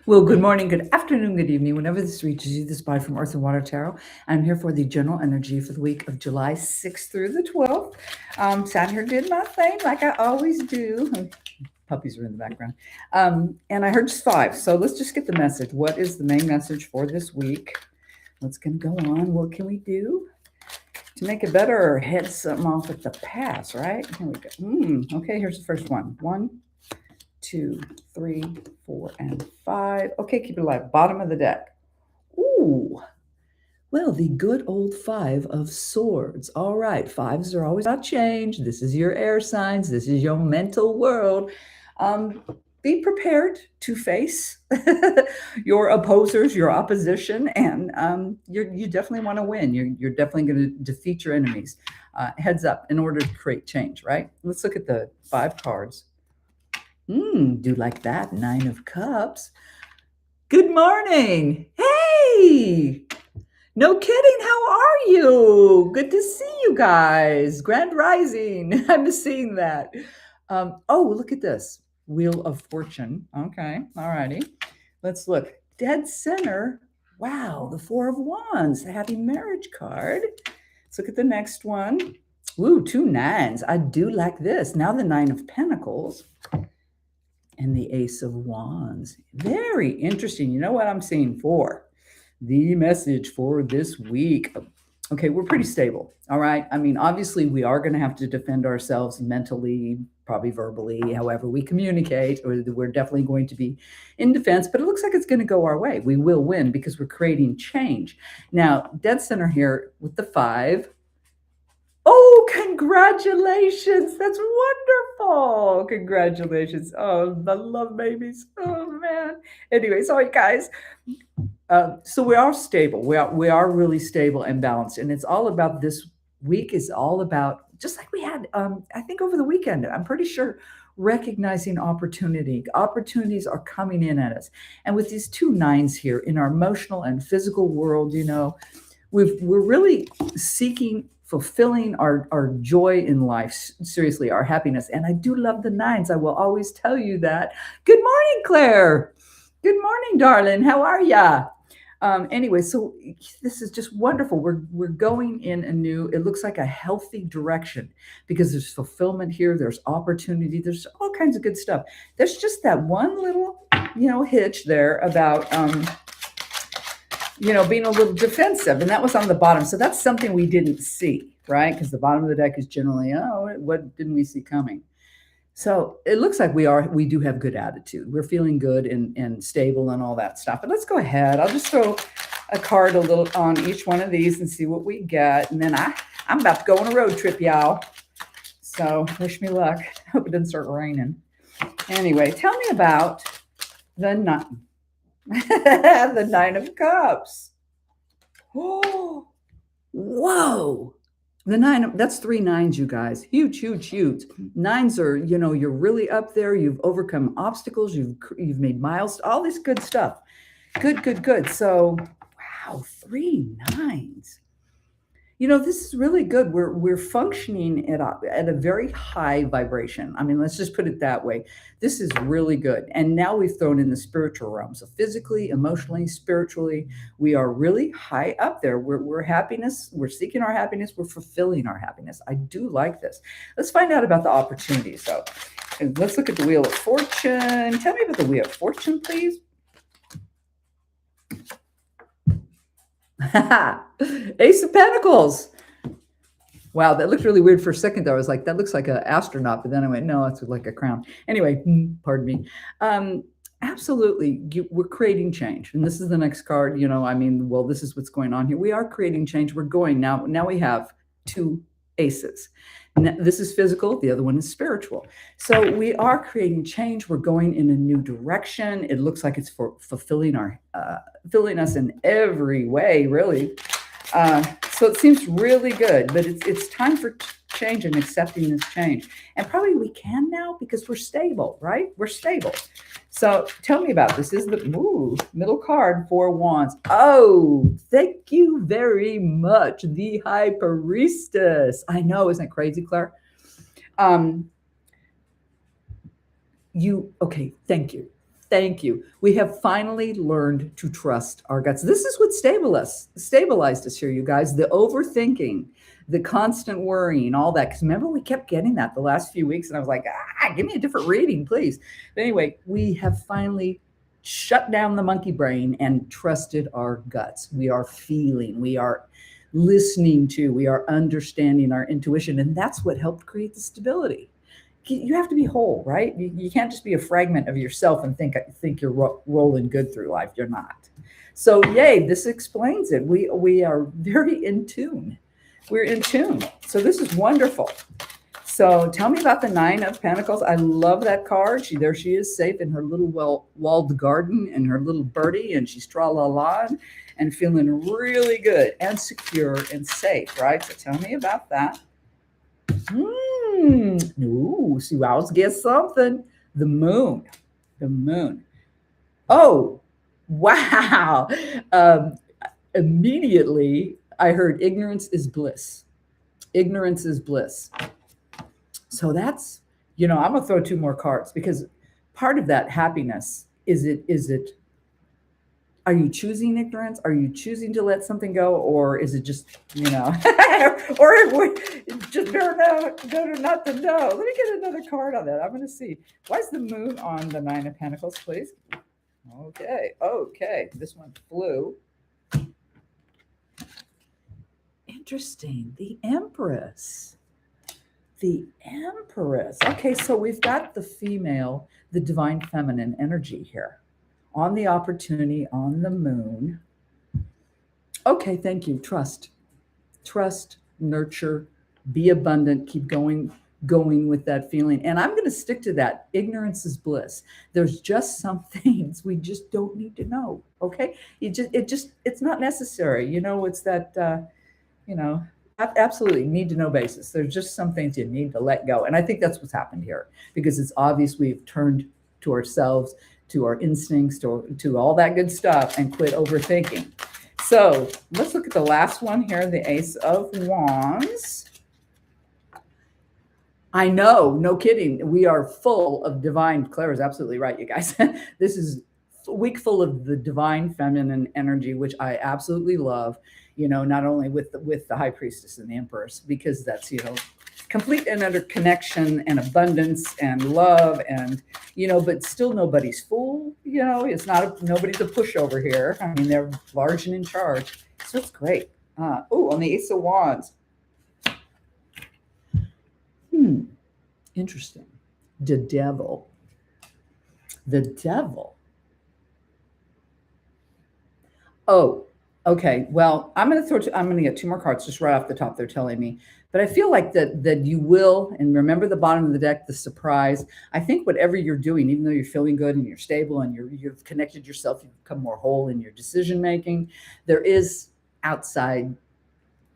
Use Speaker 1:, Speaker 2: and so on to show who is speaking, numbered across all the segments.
Speaker 1: Well, good morning, good afternoon, good evening. Whenever this reaches you, this is Bye from Earth and Water Tarot. I'm here for the general energy for the week of July 6th through the 12th. Sat here, did my thing like I always do. Puppies are in the background. And I heard just five. So let's just get the message. What is the main message for this week? What's going to go on? What can we do to make it better or head something off at the pass, right? Here we go. Okay, here's the first one. 1, 2, 3, 4, and 5. Okay, keep it alive. Bottom of the deck. Ooh. Well, the good old 5 of Swords. All right, fives are always about change. This is your air signs. This is your mental world. Um, be prepared to face your opposers, your opposition, and you definitely want to win. You're definitely going to defeat your enemies. Heads up in order to create change, right? Let's look at the 5 cards. Do like that. 9 of Cups. Good morning. Hey, no kidding. How are you? Good to see you guys. Grand Rising. I'm seeing that. Oh, look at this. Wheel of Fortune. Okay. All righty. Let's look. Dead center. Wow. The 4 of Wands. The happy marriage card. Let's look at the next one. Ooh, 2 9s. I do like this. Now the 9 of Pentacles. And the Ace of Wands. Very interesting. You know what I'm seeing for the message for this week? Okay, we're pretty stable. All right. I mean, obviously, we are going to have to defend ourselves mentally, probably verbally, however we communicate, or we're definitely going to be in defense, but it looks like it's going to go our way. We will win because we're creating change. Now, dead center here with the 5. Oh, congratulations. That's wonderful. Congratulations. Oh, I love babies. Oh, man. Anyway, sorry, guys. So we are stable. We are really stable and balanced. And it's all about this week is all about, just like we had, I think over the weekend, I'm pretty sure, recognizing opportunity. Opportunities are coming in at us. And with these 2 9s here in our emotional and physical world, we're really seeking fulfilling our joy in life, seriously, our happiness. And I do love the 9s. I will always tell you that. Good morning, Claire. Good morning, darling. How are ya? Anyway, so this is just wonderful. We're going in a new, it looks like a healthy direction because there's fulfillment here, there's opportunity, there's all kinds of good stuff. There's just that one little, hitch there about being a little defensive, and that was on the bottom. So that's something we didn't see, right? Because the bottom of the deck is generally, oh, what didn't we see coming? So it looks like we do have good attitude. We're feeling good and stable and all that stuff. But let's go ahead. I'll just throw a card a little on each one of these and see what we get. And then I'm about to go on a road trip, y'all. So wish me luck. Hope it doesn't start raining. Anyway, tell me about the 9. The 9 of Cups. Oh, whoa. The 9, that's 3 9s, you guys. Huge, huge, huge. 9s are, you're really up there. You've overcome obstacles. You've made miles, all this good stuff. Good, good, good. So, wow, 3 9s. This is really good. We're functioning at a very high vibration. I mean, let's just put it that way. This is really good. And now we've thrown in the spiritual realm. So physically, emotionally, spiritually, we are really high up there. We're happiness. We're seeking our happiness. We're fulfilling our happiness. I do like this. Let's find out about the opportunities. So let's look at the Wheel of Fortune. Tell me about the Wheel of Fortune, please. Ace of Pentacles. Wow, that looked really weird for a second there. I was like, that looks like an astronaut, but then I went, no, it's like a crown. Anyway, pardon me. Absolutely, we're creating change. And this is the next card, this is what's going on here. We are creating change. We're going now. Now we have 2 aces. This is physical. The other one is spiritual. So we are creating change. We're going in a new direction. It looks like it's for fulfilling filling us in every way, really. So it seems really good, but it's time for change and accepting this change. And probably we can now because we're stable, right? We're stable. So tell me about this. This is the middle card, 4 Wands. Oh, thank you very much. The High Priestess. I know, isn't it crazy, Claire? Okay, thank you. Thank you. We have finally learned to trust our guts. This is what stabilized us here, you guys. The overthinking, the constant worrying, all that. Because remember, we kept getting that the last few weeks, and I was like, give me a different reading, please. But anyway, we have finally shut down the monkey brain and trusted our guts. We are feeling, we are listening to, we are understanding our intuition, and that's what helped create the stability. You have to be whole, right? You can't just be a fragment of yourself and think you're rolling good through life. You're not. So, yay! This explains it. We are very in tune. We're in tune. So this is wonderful. So tell me about the Nine of Pentacles. I love that card. There she is, safe in her little walled garden and her little birdie, and she's tra-la-la and feeling really good and secure and safe, right? So tell me about that. Ooh, see, I was get something. The moon. The moon. Oh, wow. Immediately, I heard ignorance is bliss. Ignorance is bliss. So that's, I'm going to throw two more cards because part of that happiness is it, are you choosing ignorance? Are you choosing to let something go? Or is it just, or just better not to know? Let me get another card on that. I'm going to see. Why is the moon on the Nine of Pentacles, please? Okay. This one flew. Interesting. The Empress. The Empress. Okay, so we've got the female, the divine feminine energy here on the opportunity, on the moon. Okay, thank you. Trust, nurture, be abundant, keep going with that feeling. And I'm going to stick to that. Ignorance is bliss. There's just some things we just don't need to know. Okay. It's not necessary. It's that, absolutely need to know basis. There's just some things you need to let go. And I think that's what's happened here because it's obvious we've turned to ourselves, to our instincts, to all that good stuff and quit overthinking. So let's look at the last one here, the Ace of Wands. I know, no kidding. We are full of divine. Claire is absolutely right, you guys. This is a week full of the divine feminine energy, which I absolutely love. Not only with the High Priestess and the Empress, because that's complete and utter connection and abundance and love and but still nobody's fool. It's not nobody's a pushover here. I mean, they're large and in charge, so it's great. On the Ace of Wands. Interesting. The devil. Oh, okay. Well, I'm going to get two more cards just right off the top. They're telling me, but I feel like that you will, and remember the bottom of the deck, the surprise. I think whatever you're doing, even though you're feeling good and you're stable and you've connected yourself, you've become more whole in your decision making. There is outside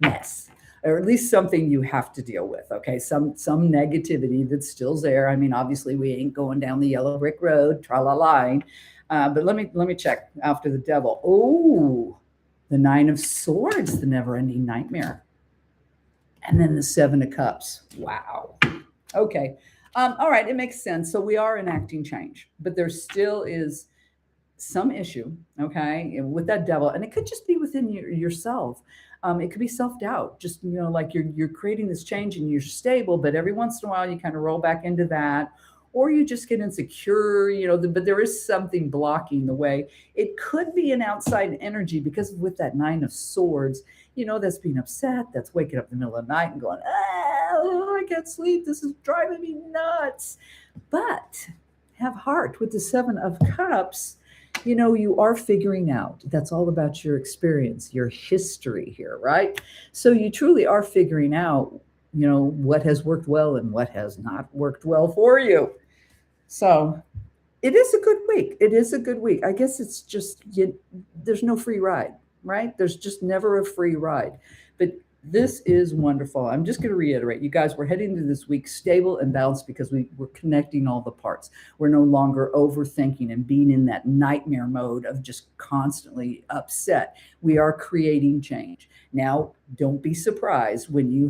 Speaker 1: mess, or at least something you have to deal with. Okay, some negativity that's still there. I mean, obviously we ain't going down the yellow brick road, tra-la-la. But let me check after the devil. Oh, the Nine of Swords, the never-ending nightmare. And then the Seven of Cups. Wow. Okay. All right, it makes sense. So we are enacting change, but there still is some issue, okay, with that devil. And it could just be within yourself. It could be self-doubt, just, like you're creating this change and you're stable, but every once in a while you kind of roll back into that, or you just get insecure, but there is something blocking the way. It could be an outside energy because with that Nine of Swords, that's being upset, that's waking up in the middle of the night and going, I can't sleep. This is driving me nuts. But have heart with the Seven of Cups. You are figuring out. That's all about your experience, your history here, right? So you truly are figuring out, what has worked well and what has not worked well for you. So it is a good week. It is a good week. I guess it's just, there's no free ride, right? There's just never a free ride. But this is wonderful. I'm just going to reiterate, you guys, we're heading into this week stable and balanced because we're connecting all the parts. We're no longer overthinking and being in that nightmare mode of just constantly upset. We are creating change. Now, don't be surprised when you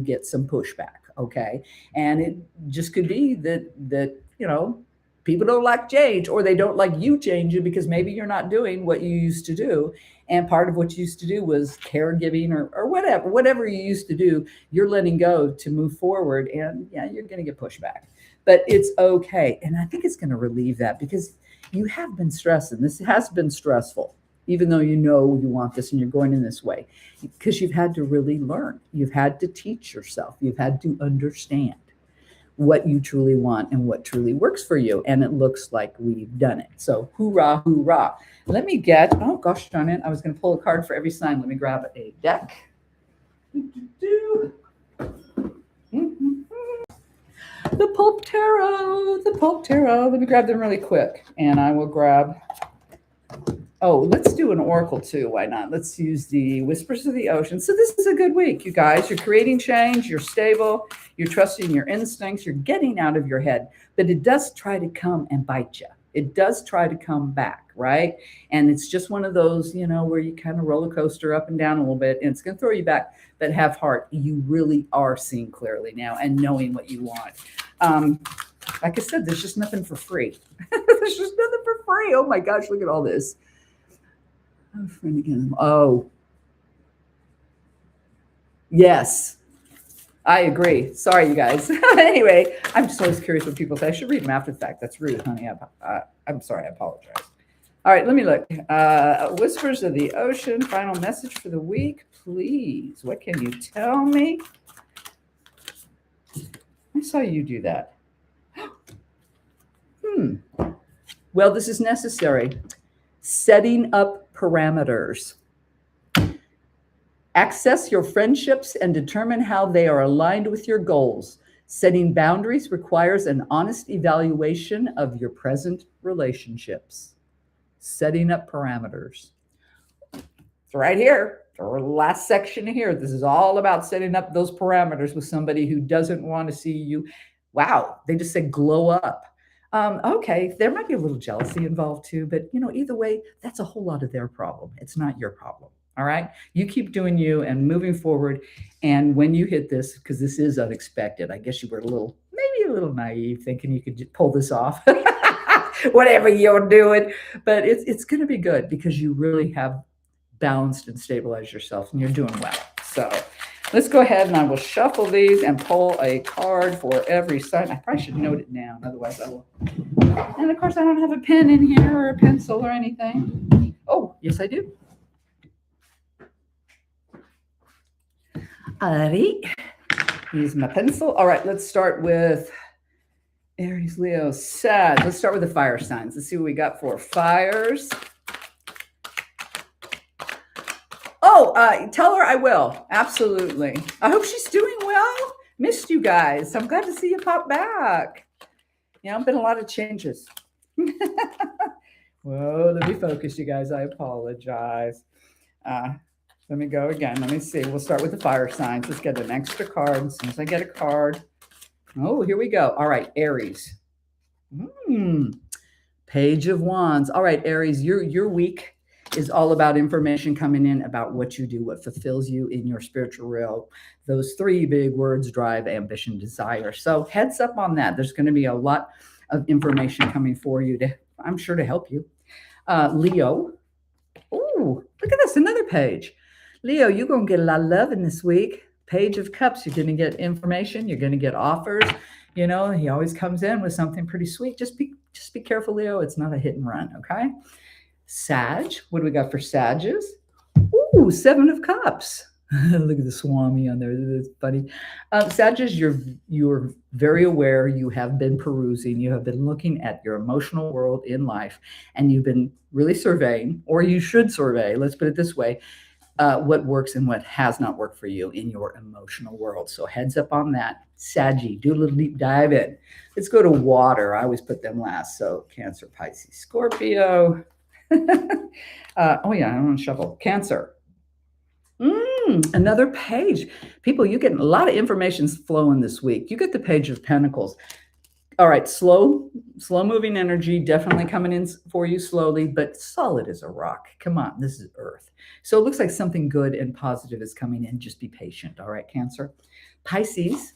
Speaker 1: get some pushback, okay? And it just could be that People don't like change, or they don't like you changing because maybe you're not doing what you used to do. And part of what you used to do was caregiving or whatever you used to do, you're letting go to move forward. And yeah, you're going to get pushback, but it's okay. And I think it's going to relieve that because you have been stressing. This has been stressful, even though you know you want this and you're going in this way, because you've had to really learn. You've had to teach yourself. You've had to understand what you truly want and what truly works for you. And it looks like we've done it. So hoorah, hoorah. Let me get, oh gosh darn it, I was going to pull a card for every sign. Let me grab a deck. The Pulp Tarot, the Pulp Tarot. Let me grab them really quick. And I will grab, oh, let's do an oracle too. Why not? Let's use the Whispers of the Ocean. So this is a good week, you guys. You're creating change. You're stable. You're trusting your instincts. You're getting out of your head. But it does try to come and bite you. It does try to come back, right? And it's just one of those, where you kind of roller coaster up and down a little bit. And it's going to throw you back. But have heart. You really are seeing clearly now and knowing what you want. Like I said, there's just nothing for free. There's just nothing for free. Oh my gosh, look at all this. Oh, yes, I agree. Sorry, you guys. Anyway, I'm just always curious what people say. I should read them after the fact. That's rude, honey. I'm sorry. I apologize. All right, let me look. Whispers of the Ocean, final message for the week, please. What can you tell me? I saw you do that. Well, this is necessary. Setting up parameters. Access your friendships and determine how they are aligned with your goals. Setting boundaries requires an honest evaluation of your present relationships. Setting up parameters. It's right here, the last section here. This is all about setting up those parameters with somebody who doesn't want to see you. Wow, they just said glow up. Okay, there might be a little jealousy involved too, but either way, that's a whole lot of their problem. It's not your problem. All right, you keep doing you and moving forward. And when you hit this, because this is unexpected, I guess you were maybe a little naive, thinking you could just pull this off, whatever you're doing. But it's going to be good because you really have balanced and stabilized yourself, and you're doing well. So let's go ahead and I will shuffle these and pull a card for every sign. I probably should note it down, otherwise I will. And of course, I don't have a pen in here or a pencil or anything. Oh, yes, I do. Alrighty, use my pencil. All right, let's start with Aries, Leo, Sag. Let's start with the fire signs. Let's see what we got for fires. Oh, tell her I will. Absolutely. I hope she's doing well. Missed you guys. I'm glad to see you pop back. Been a lot of changes. Whoa, let me focus, you guys. I apologize. Let me go again. Let me see. We'll start with the fire signs. Let's get an extra card. As soon as I get a card. Oh, here we go. All right, Aries. Page of Wands. All right, Aries, your week is all about information coming in about what you do, what fulfills you in your spiritual realm. Those three big words: drive, ambition, desire. So heads up on that. There's going to be a lot of information coming for you I'm sure to help you. Leo. Oh, look at this, another page. Leo, you're going to get a lot of love in this week. Page of Cups. You're going to get information. You're going to get offers. He always comes in with something pretty sweet. Just be careful, Leo. It's not a hit and run, okay? Sag. What do we got for Sages? Ooh, 7 of Cups. Look at the Swami on there. That's funny. Sages, you're very aware. You have been perusing. You have been looking at your emotional world in life, and you've been really surveying, or you should survey. Let's put it this way. What works and what has not worked for you in your emotional world. So heads up on that. Saggy, do a little deep dive in. Let's go to water. I always put them last. So Cancer, Pisces, Scorpio. Oh yeah, I don't want to shuffle. Cancer. Another page. People, you get a lot of information flowing this week. You get the Page of Pentacles. All right, slow moving energy, definitely coming in for you slowly, but solid as a rock. Come on, this is Earth. So it looks like something good and positive is coming in. Just be patient. All right, Cancer. Pisces.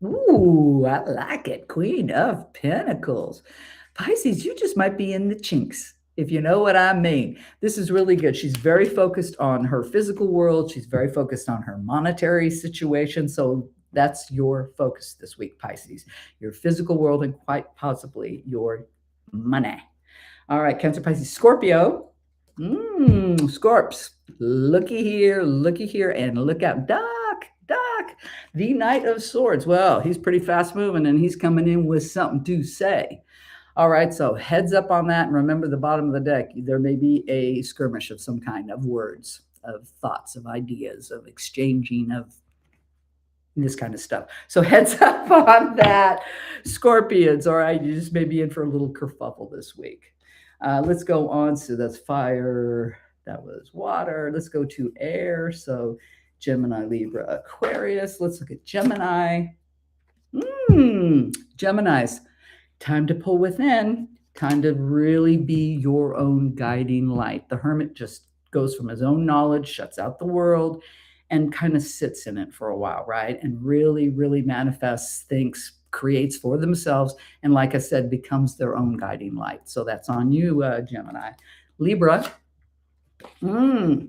Speaker 1: Ooh, I like it. Queen of Pentacles. Pisces, you just might be in the chinks, if you know what I mean. This is really good. She's very focused on her physical world. She's very focused on her monetary situation. So that's your focus this week, Pisces. Your physical world and quite possibly your money. All right, Cancer, Pisces, Scorpio. Scorps. Looky here, and look out. Doc, the Knight of Swords. Well, he's pretty fast moving and he's coming in with something to say. All right, so heads up on that. And remember the bottom of the deck, there may be a skirmish of some kind of words, of thoughts, of ideas, of exchanging of this kind of stuff. So heads up on that, Scorpions. All right, you just may be in for a little kerfuffle this week. Let's go on. So that's fire. That was water. Let's go to air. So Gemini, Libra, Aquarius. Let's look at Gemini. Geminis, time to pull within, time to really be your own guiding light. The hermit just goes from his own knowledge, shuts out the world, and kind of sits in it for a while, right? And really, really manifests, thinks, creates for themselves, and like I said, becomes their own guiding light. So that's on you, Gemini. Libra. All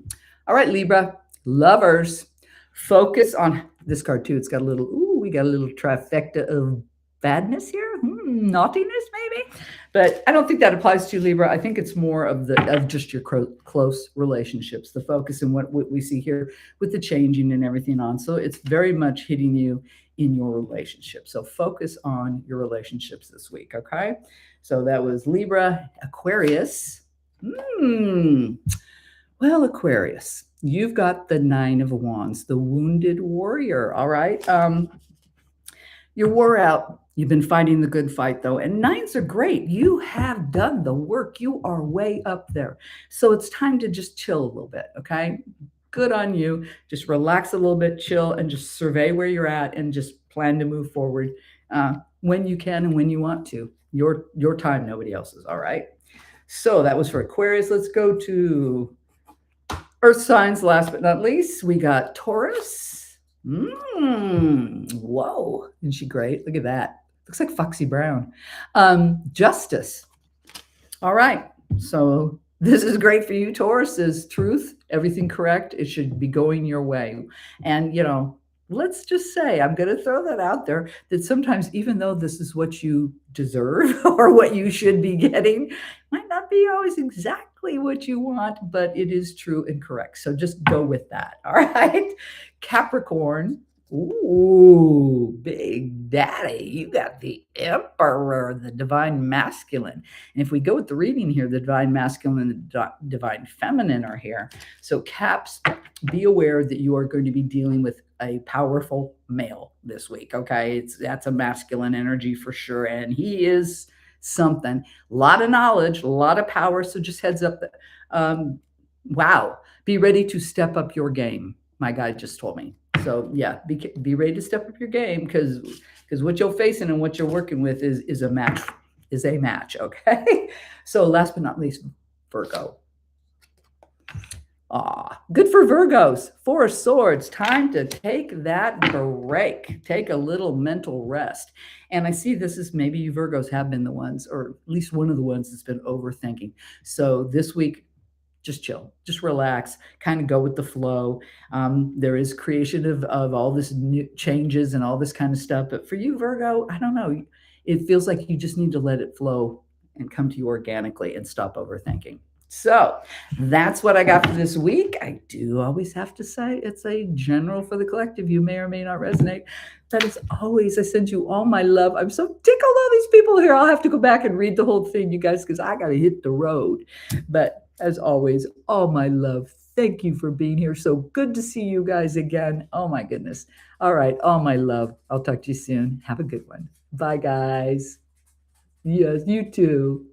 Speaker 1: right, Libra. Lovers. Focus on this card too. It's got a little, we got a little trifecta of badness here, naughtiness maybe, but I don't think that applies to Libra. I think it's more of just your close relationships, the focus and what we see here with the changing and everything on. So it's very much hitting you in your relationship. So focus on your relationships this week. Okay. So that was Libra. Aquarius. Well, Aquarius, you've got the Nine of Wands, the wounded warrior. All right. You're wore out. You've been fighting the good fight, though. And nines are great. You have done the work. You are way up there. So it's time to just chill a little bit, okay? Good on you. Just relax a little bit, chill, and just survey where you're at and just plan to move forward when you can and when you want to. Your time, nobody else's, all right? So that was for Aquarius. Let's go to Earth signs, last but not least. We got Taurus. Whoa. Isn't she great? Look at that. Looks like Foxy Brown. Justice. All right. So this is great for you, Taurus. Is truth, everything correct? It should be going your way. And, let's just say, I'm going to throw that out there, that sometimes, even though this is what you deserve or what you should be getting, might not be always exactly what you want, but it is true and correct. So just go with that. All right. Capricorn. Ooh, big daddy. You got the emperor, the divine masculine. And if we go with the reading here, the divine masculine and the divine feminine are here. So Caps, be aware that you are going to be dealing with a powerful male this week. Okay. That's a masculine energy for sure. And he is something, a lot of knowledge, a lot of power. So just heads up that, wow, be ready to step up your game. My guy just told me. So yeah, be ready to step up your game because what you're facing and what you're working with is a match. Okay. So last but not least, Virgo. Good for Virgos. Four of Swords. Time to take that break. Take a little mental rest. And I see this is maybe you Virgos have been the ones, or at least one of the ones that's been overthinking. So this week, just chill, just relax, kind of go with the flow. There is creation of all this new changes and all this kind of stuff. But for you, Virgo, I don't know. It feels like you just need to let it flow and come to you organically and stop overthinking. So that's what I got for this week. I do always have to say it's a general for the collective. You may or may not resonate. That is always, I send you all my love. I'm so tickled all these people here. I'll have to go back and read the whole thing, you guys, because I got to hit the road. But as always, all my love. Thank you for being here. So good to see you guys again. Oh my goodness. All right. All my love. I'll talk to you soon. Have a good one. Bye, guys. Yes, you too.